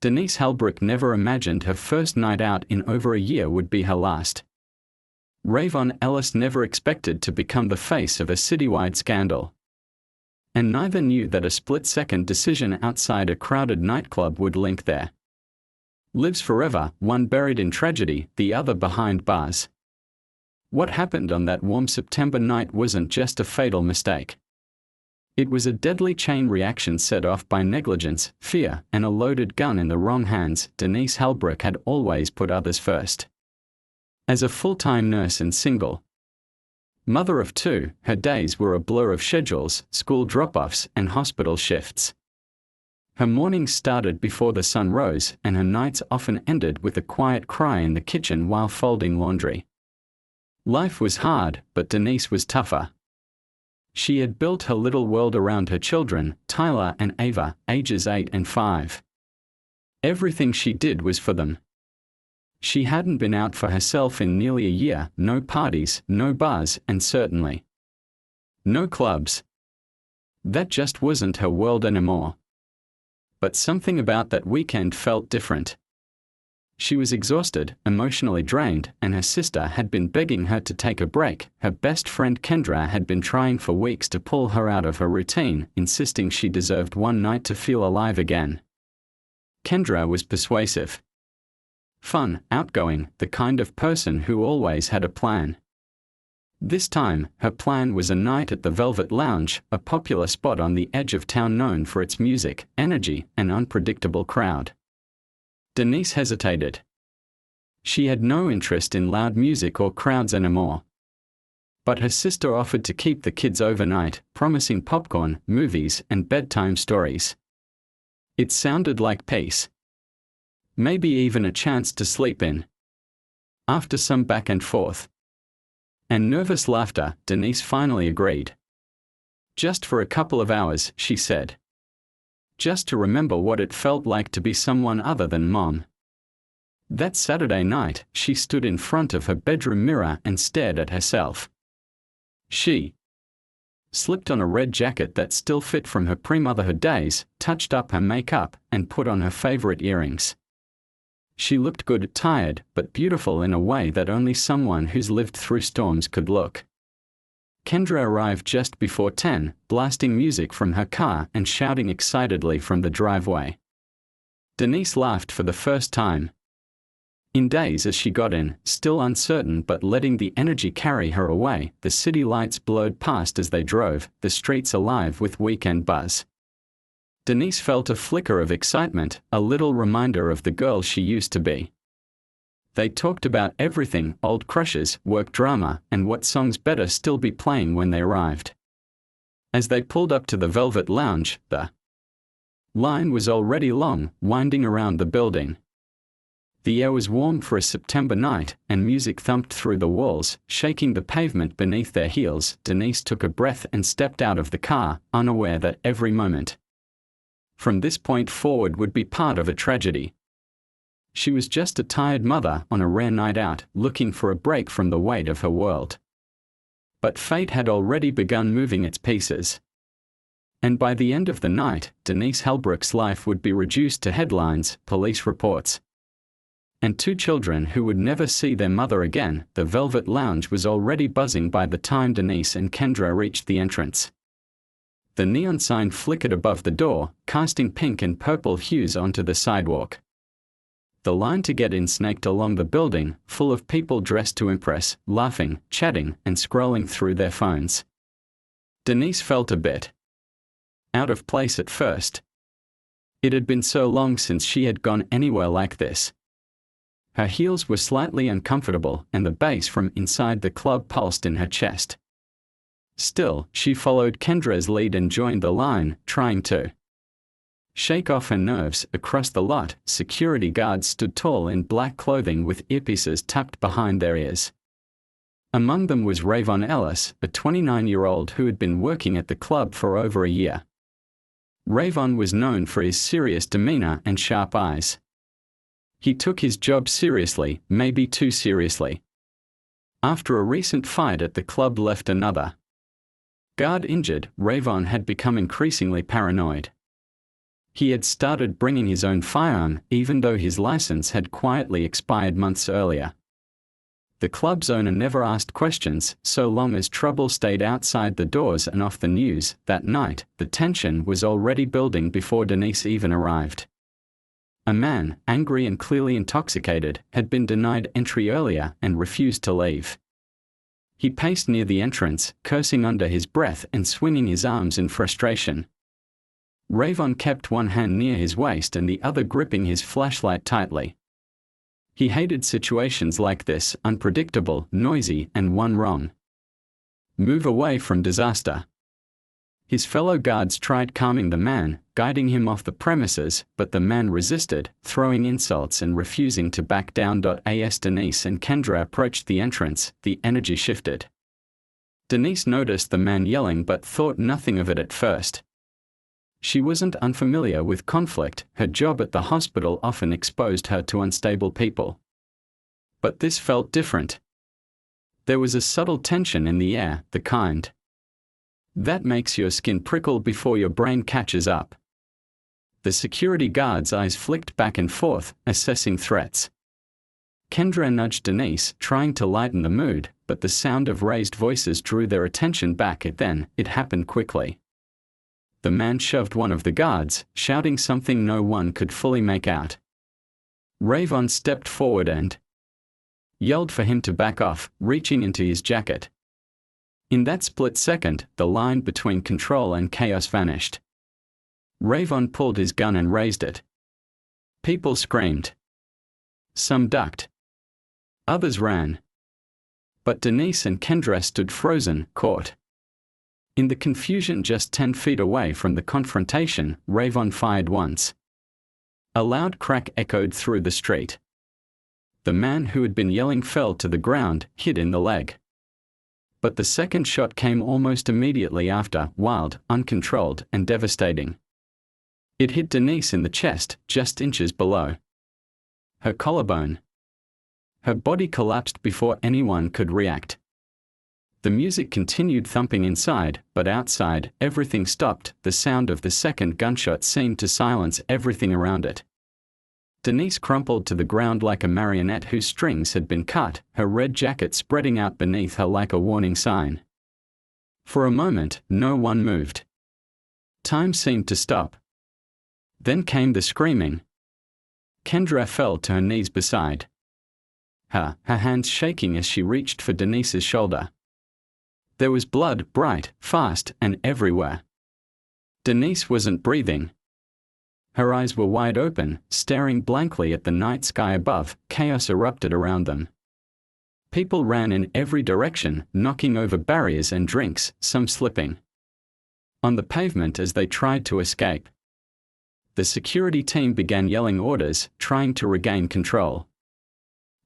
Denise Halbrook never imagined her first night out in over a year would be her last. Rayvon Ellis never expected to become the face of a citywide scandal. And neither knew that a split-second decision outside a crowded nightclub would link their lives forever, one buried in tragedy, the other behind bars. What happened on that warm September night wasn't just a fatal mistake. It was a deadly chain reaction set off by negligence, fear, and a loaded gun in the wrong hands. Denise Halbrook had always put others first. As a full-time nurse and single mother of two, her days were a blur of schedules, school drop-offs, and hospital shifts. Her mornings started before the sun rose, and her nights often ended with a quiet cry in the kitchen while folding laundry. Life was hard, but Denise was tougher. She had built her little world around her children, Tyler and Ava, ages 8 and 5. Everything she did was for them. She hadn't been out for herself in nearly a year, no parties, no bars, and certainly no clubs. That just wasn't her world anymore. But something about that weekend felt different. She was exhausted, emotionally drained, and her sister had been begging her to take a break. Her best friend Kendra had been trying for weeks to pull her out of her routine, insisting she deserved one night to feel alive again. Kendra was persuasive, fun, outgoing, the kind of person who always had a plan. This time, her plan was a night at the Velvet Lounge, a popular spot on the edge of town known for its music, energy, and unpredictable crowd. Denise hesitated. She had no interest in loud music or crowds anymore. But her sister offered to keep the kids overnight, promising popcorn, movies, and bedtime stories. It sounded like peace. Maybe even a chance to sleep in. After some back and forth and nervous laughter, Denise finally agreed. Just for a couple of hours, she said. Just to remember what it felt like to be someone other than Mom. That Saturday night, she stood in front of her bedroom mirror and stared at herself. She slipped on a red jacket that still fit from her pre-motherhood days, touched up her makeup, and put on her favorite earrings. She looked good, tired, but beautiful in a way that only someone who's lived through storms could look. Kendra arrived just before 10, blasting music from her car and shouting excitedly from the driveway. Denise laughed for the first time in days as she got in, still uncertain but letting the energy carry her away. The city lights blurred past as they drove, the streets alive with weekend buzz. Denise felt a flicker of excitement, a little reminder of the girl she used to be. They talked about everything, old crushes, work drama, and what songs better still be playing when they arrived. As they pulled up to the Velvet Lounge, the line was already long, winding around the building. The air was warm for a September night, and music thumped through the walls, shaking the pavement beneath their heels. Denise took a breath and stepped out of the car, unaware that every moment from this point forward would be part of a tragedy. She was just a tired mother on a rare night out, looking for a break from the weight of her world. But fate had already begun moving its pieces. And by the end of the night, Denise Halbrook's life would be reduced to headlines, police reports, and 2 children who would never see their mother again. The Velvet Lounge was already buzzing by the time Denise and Kendra reached the entrance. The neon sign flickered above the door, casting pink and purple hues onto the sidewalk. The line to get in snaked along the building, full of people dressed to impress, laughing, chatting, and scrolling through their phones. Denise felt a bit out of place at first. It had been so long since she had gone anywhere like this. Her heels were slightly uncomfortable, and the bass from inside the club pulsed in her chest. Still, she followed Kendra's lead and joined the line, trying to shake off her nerves. Across the lot, security guards stood tall in black clothing with earpieces tucked behind their ears. Among them was Rayvon Ellis, a 29-year-old who had been working at the club for over a year. Rayvon was known for his serious demeanor and sharp eyes. He took his job seriously, maybe too seriously. After a recent fight at the club left another guard injured, Rayvon had become increasingly paranoid. He had started bringing his own firearm, even though his license had quietly expired months earlier. The club's owner never asked questions, so long as trouble stayed outside the doors and off the news. That night, the tension was already building before Denise even arrived. A man, angry and clearly intoxicated, had been denied entry earlier and refused to leave. He paced near the entrance, cursing under his breath and swinging his arms in frustration. Rayvon kept one hand near his waist and the other gripping his flashlight tightly. He hated situations like this, unpredictable, noisy, and one wrong move away from disaster. His fellow guards tried calming the man, guiding him off the premises, but the man resisted, throwing insults and refusing to back down. As Denise and Kendra approached the entrance, the energy shifted. Denise noticed the man yelling but thought nothing of it at first. She wasn't unfamiliar with conflict, her job at the hospital often exposed her to unstable people. But this felt different. There was a subtle tension in the air, the kind that makes your skin prickle before your brain catches up. The security guard's eyes flicked back and forth, assessing threats. Kendra nudged Denise, trying to lighten the mood, but the sound of raised voices drew their attention back. Then, it happened quickly. The man shoved one of the guards, shouting something no one could fully make out. Rayvon stepped forward and yelled for him to back off, reaching into his jacket. In that split second, the line between control and chaos vanished. Rayvon pulled his gun and raised it. People screamed. Some ducked. Others ran. But Denise and Kendra stood frozen, caught. In the confusion just 10 feet away from the confrontation, Rayvon fired once. A loud crack echoed through the street. The man who had been yelling fell to the ground, hit in the leg. But the second shot came almost immediately after, wild, uncontrolled, and devastating. It hit Denise in the chest, just inches below her collarbone. Her body collapsed before anyone could react. The music continued thumping inside, but outside, everything stopped. The sound of the second gunshot seemed to silence everything around it. Denise crumpled to the ground like a marionette whose strings had been cut, her red jacket spreading out beneath her like a warning sign. For a moment, no one moved. Time seemed to stop. Then came the screaming. Kendra fell to her knees beside her hands shaking as she reached for Denise's shoulder. There was blood, bright, fast, and everywhere. Denise wasn't breathing. Her eyes were wide open, staring blankly at the night sky above. Chaos erupted around them. People ran in every direction, knocking over barriers and drinks, some slipping on the pavement as they tried to escape. The security team began yelling orders, trying to regain control.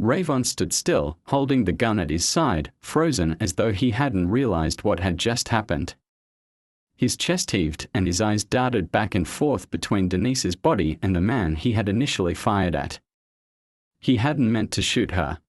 Rayvon stood still, holding the gun at his side, frozen as though he hadn't realized what had just happened. His chest heaved and his eyes darted back and forth between Denise's body and the man he had initially fired at. He hadn't meant to shoot her.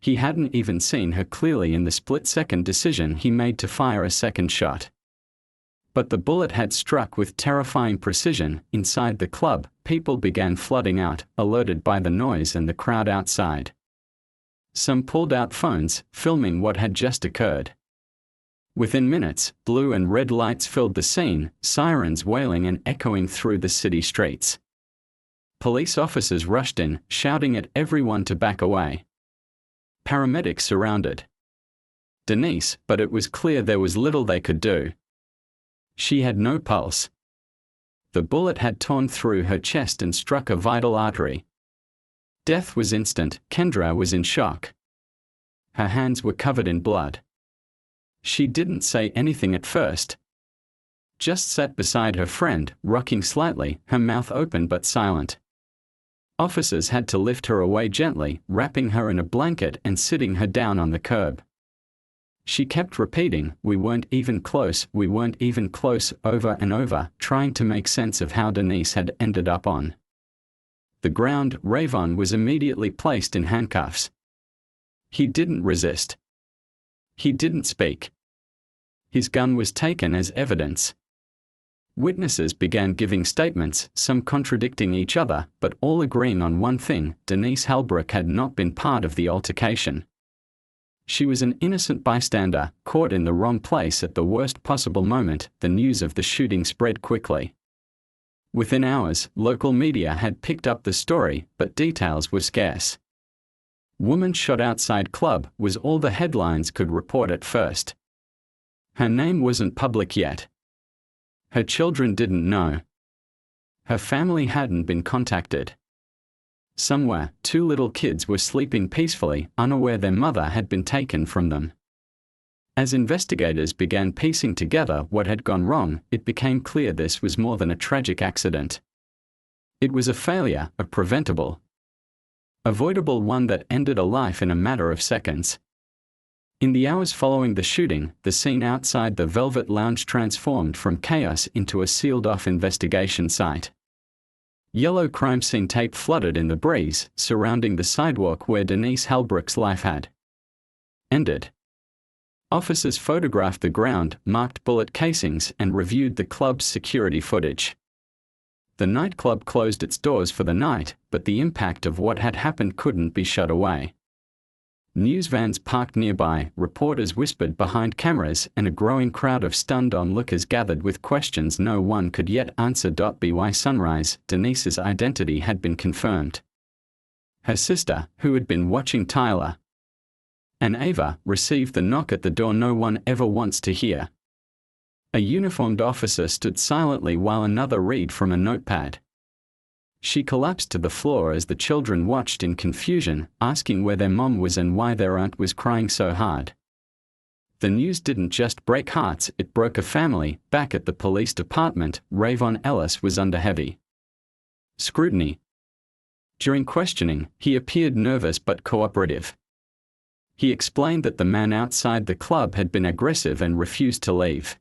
He hadn't even seen her clearly in the split-second decision he made to fire a second shot. But the bullet had struck with terrifying precision. Inside the club, people began flooding out, alerted by the noise and the crowd outside. Some pulled out phones, filming what had just occurred. Within minutes, blue and red lights filled the scene, sirens wailing and echoing through the city streets. Police officers rushed in, shouting at everyone to back away. Paramedics surrounded Denise, but it was clear there was little they could do. She had no pulse. The bullet had torn through her chest and struck a vital artery. Death was instant. Kendra was in shock. Her hands were covered in blood. She didn't say anything at first. Just sat beside her friend, rocking slightly, her mouth open but silent. Officers had to lift her away gently, wrapping her in a blanket and sitting her down on the curb. She kept repeating, "We weren't even close, we weren't even close," over and over, trying to make sense of how Denise had ended up on the ground. Rayvon was immediately placed in handcuffs. He didn't resist. He didn't speak. His gun was taken as evidence. Witnesses began giving statements, some contradicting each other, but all agreeing on one thing: Denise Halbrook had not been part of the altercation. She was an innocent bystander, caught in the wrong place at the worst possible moment. The news of the shooting spread quickly. Within hours, local media had picked up the story, but details were scarce. "Woman shot outside club" was all the headlines could report at first. Her name wasn't public yet. Her children didn't know. Her family hadn't been contacted. Somewhere, two little kids were sleeping peacefully, unaware their mother had been taken from them. As investigators began piecing together what had gone wrong, it became clear this was more than a tragic accident. It was a failure, a preventable, avoidable one that ended a life in a matter of seconds. In the hours following the shooting, the scene outside the Velvet Lounge transformed from chaos into a sealed-off investigation site. Yellow crime scene tape fluttered in the breeze, surrounding the sidewalk where Denise Halbrook's life had ended. Officers photographed the ground, marked bullet casings, and reviewed the club's security footage. The nightclub closed its doors for the night, but the impact of what had happened couldn't be shut away. News vans parked nearby, reporters whispered behind cameras, and a growing crowd of stunned onlookers gathered with questions no one could yet answer. By sunrise, Denise's identity had been confirmed. Her sister, who had been watching Tyler and Ava, received the knock at the door no one ever wants to hear. A uniformed officer stood silently while another read from a notepad. She collapsed to the floor as the children watched in confusion, asking where their mom was and why their aunt was crying so hard. The news didn't just break hearts, it broke a family. Back at the police department, Rayvon Ellis was under heavy scrutiny. During questioning, he appeared nervous but cooperative. He explained that the man outside the club had been aggressive and refused to leave.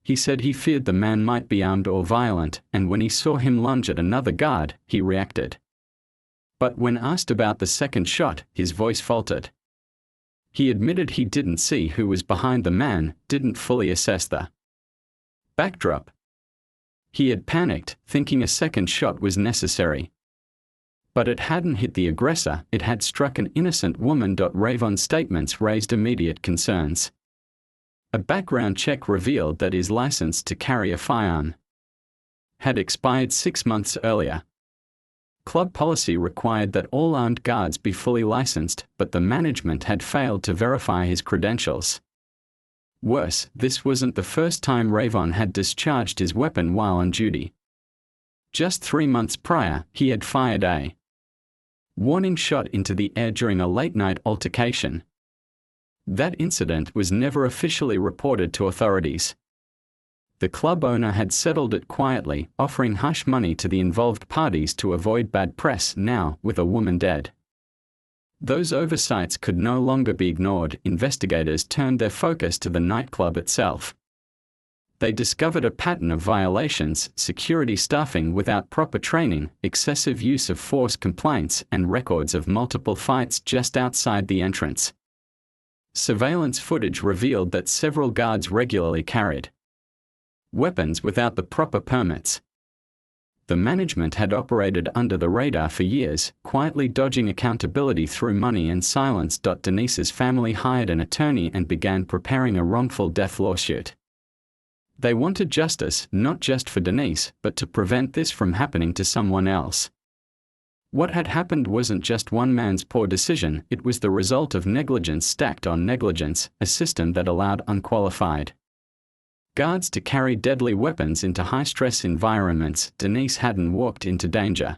He said he feared the man might be armed or violent, and when he saw him lunge at another guard, he reacted. But when asked about the second shot, his voice faltered. He admitted he didn't see who was behind the man, didn't fully assess the backdrop. He had panicked, thinking a second shot was necessary. But it hadn't hit the aggressor, it had struck an innocent woman. Rayvon's statements raised immediate concerns. A background check revealed that his license to carry a firearm had expired 6 months earlier. Club policy required that all armed guards be fully licensed, but the management had failed to verify his credentials. Worse, this wasn't the first time Rayvon had discharged his weapon while on duty. Just 3 months prior, he had fired a warning shot into the air during a late-night altercation. That incident was never officially reported to authorities. The club owner had settled it quietly, offering hush money to the involved parties to avoid bad press. Now, with a woman dead, those oversights could no longer be ignored. Investigators turned their focus to the nightclub itself. They discovered a pattern of violations: security staffing without proper training, excessive use of force complaints, and records of multiple fights just outside the entrance. Surveillance footage revealed that several guards regularly carried weapons without the proper permits. The management had operated under the radar for years, quietly dodging accountability through money and silence. Denise's family hired an attorney and began preparing a wrongful death lawsuit. They wanted justice, not just for Denise, but to prevent this from happening to someone else. What had happened wasn't just one man's poor decision, it was the result of negligence stacked on negligence, a system that allowed unqualified guards to carry deadly weapons into high-stress environments. Denise hadn't walked into danger.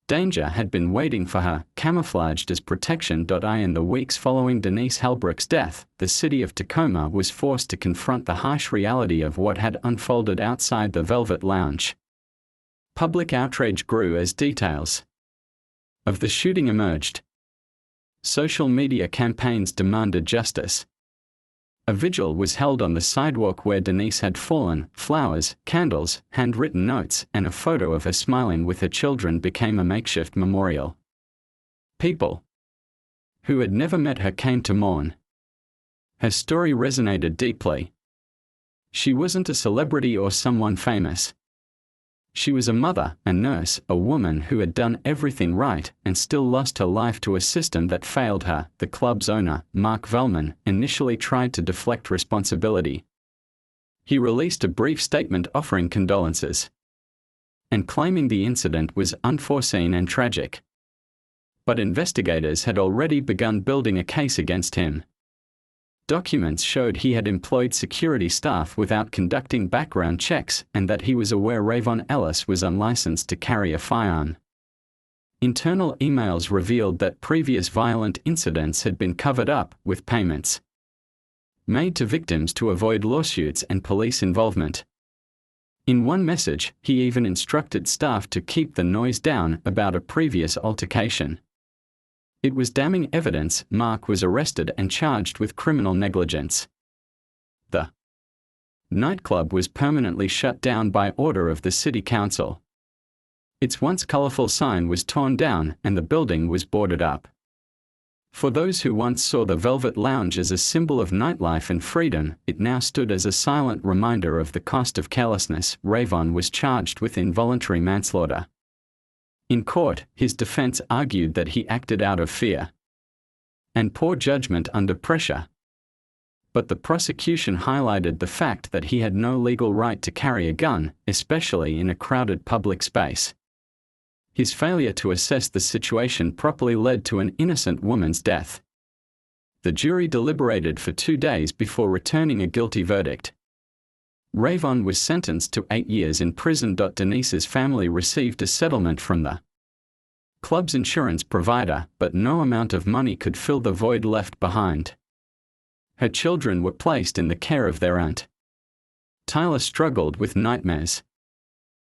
Danger had been waiting for her, camouflaged as protection. In the weeks following Denise Halbrook's death, the city of Tacoma was forced to confront the harsh reality of what had unfolded outside the Velvet Lounge. Public outrage grew as details of the shooting emerged. Social media campaigns demanded justice. A vigil was held on the sidewalk where Denise had fallen. Flowers, candles, handwritten notes, and a photo of her smiling with her children became a makeshift memorial. People who had never met her came to mourn. Her story resonated deeply. She wasn't a celebrity or someone famous. She was a mother, a nurse, a woman who had done everything right and still lost her life to a system that failed her. The club's owner, Mark Velman, initially tried to deflect responsibility. He released a brief statement offering condolences and claiming the incident was unforeseen and tragic. But investigators had already begun building a case against him. Documents showed he had employed security staff without conducting background checks and that he was aware Rayvon Ellis was unlicensed to carry a firearm. Internal emails revealed that previous violent incidents had been covered up, with payments made to victims to avoid lawsuits and police involvement. In one message, he even instructed staff to keep the noise down about a previous altercation. It was damning evidence. Mark was arrested and charged with criminal negligence. The nightclub was permanently shut down by order of the city council. Its once colorful sign was torn down and the building was boarded up. For those who once saw the Velvet Lounge as a symbol of nightlife and freedom, it now stood as a silent reminder of the cost of carelessness. Rayvon was charged with involuntary manslaughter. In court, his defense argued that he acted out of fear and poor judgment under pressure. But the prosecution highlighted the fact that he had no legal right to carry a gun, especially in a crowded public space. His failure to assess the situation properly led to an innocent woman's death. The jury deliberated for 2 days before returning a guilty verdict. Rayvon was sentenced to 8 years in prison. Denise's family received a settlement from the club's insurance provider, but no amount of money could fill the void left behind. Her children were placed in the care of their aunt. Tyler struggled with nightmares.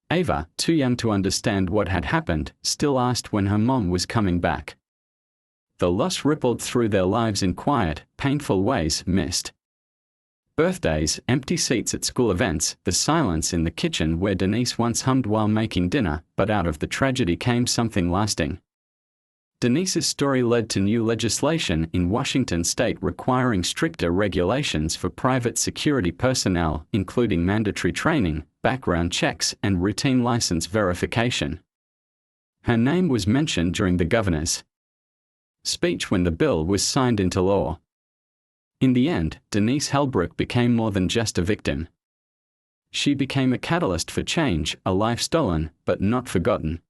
Ava, too young to understand what had happened, still asked when her mom was coming back. The loss rippled through their lives in quiet, painful ways. Missed birthdays, empty seats at school events, the silence in the kitchen where Denise once hummed while making dinner. But out of the tragedy came something lasting. Denise's story led to new legislation in Washington state requiring stricter regulations for private security personnel, including mandatory training, background checks, and routine license verification. Her name was mentioned during the governor's speech when the bill was signed into law. In the end, Denise Hellbrook became more than just a victim. She became a catalyst for change, a life stolen, but not forgotten.